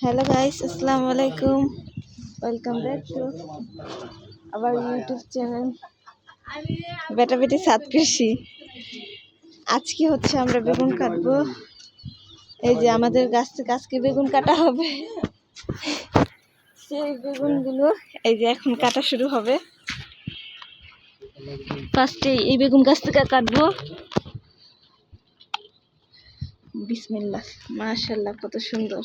Hello guys, अस्सलाम वालेकुम। Welcome back to our YouTube channel বেটা বেটি সাত কৃষি। আজকে হচ্ছে আমরা বেগুন কাটবো। এই যে আমাদের গাছ থেকে আজকে বেগুন কাটা হবে। সেই বেগুনগুলো এই যে এখন কাটা শুরু হবে। ফার্স্টে এই বেগুন গাছ থেকে কাটবো। বিসমিল্লাহ, মাশাআল্লাহ, কত সুন্দর।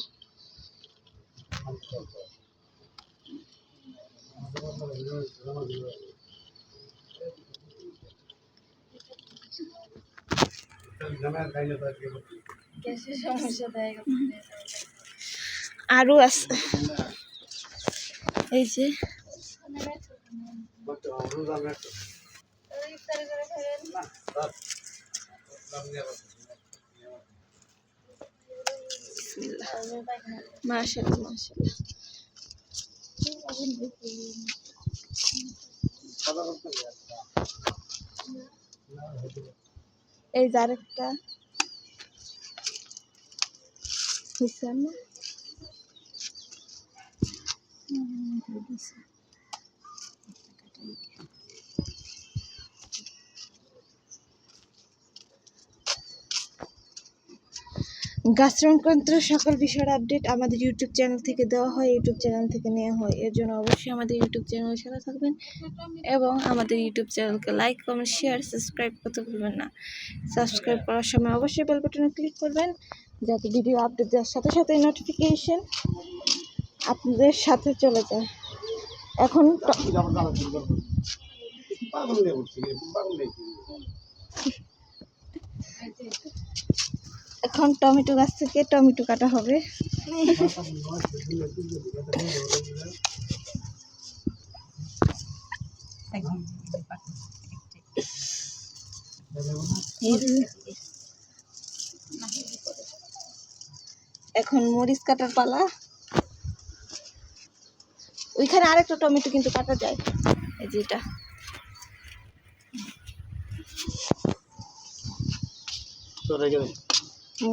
আরো আছে এই যে মাশাআল্লাহ মাশাআল্লাহ। এই যে আরেকটা হইছে না। গাছ সংক্রান্ত সকল বিষয়ের আপডেট আমাদের ইউটিউব চ্যানেল থেকে দেওয়া হয়, ইউটিউব চ্যানেল থেকে নেওয়া হয়। এর জন্য অবশ্যই আমাদের ইউটিউব চ্যানেলের সাথে থাকবেন এবং আমাদের ইউটিউব চ্যানেলকে লাইক, কমেন্ট, শেয়ার, সাবস্ক্রাইব করতে ভুলবেন না। সাবস্ক্রাইব করার সময় অবশ্যই বেল বাটনে ক্লিক করবেন যাতে ভিডিও আপডেট দেওয়ার সাথে সাথে নোটিফিকেশন আপনাদের সাথে চলে যায়। এখন টমেটো গাছ থেকে টমেটো কাটা হবে। এখন মরিচ কাটার পালা। ওইখানে আরেকটা টমেটো কিন্তু কাটা যায়, এই যে এটা।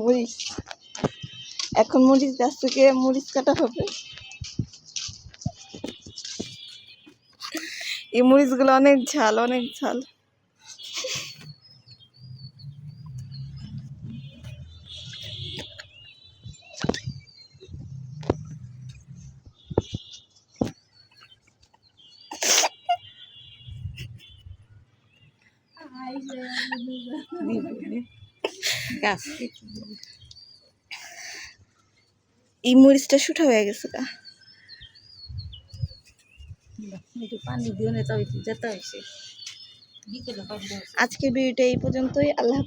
মরিচ, এখন মরিচ গাছ থেকে মরিচ কাটা হবে। এই মরিচগুলো অনেক ঝাল, অনেক ঝাল। এই মরিচটা শুটা হয়ে গেছে গা। আজকের ভিডিওটা এই পর্যন্তই। আল্লাহ।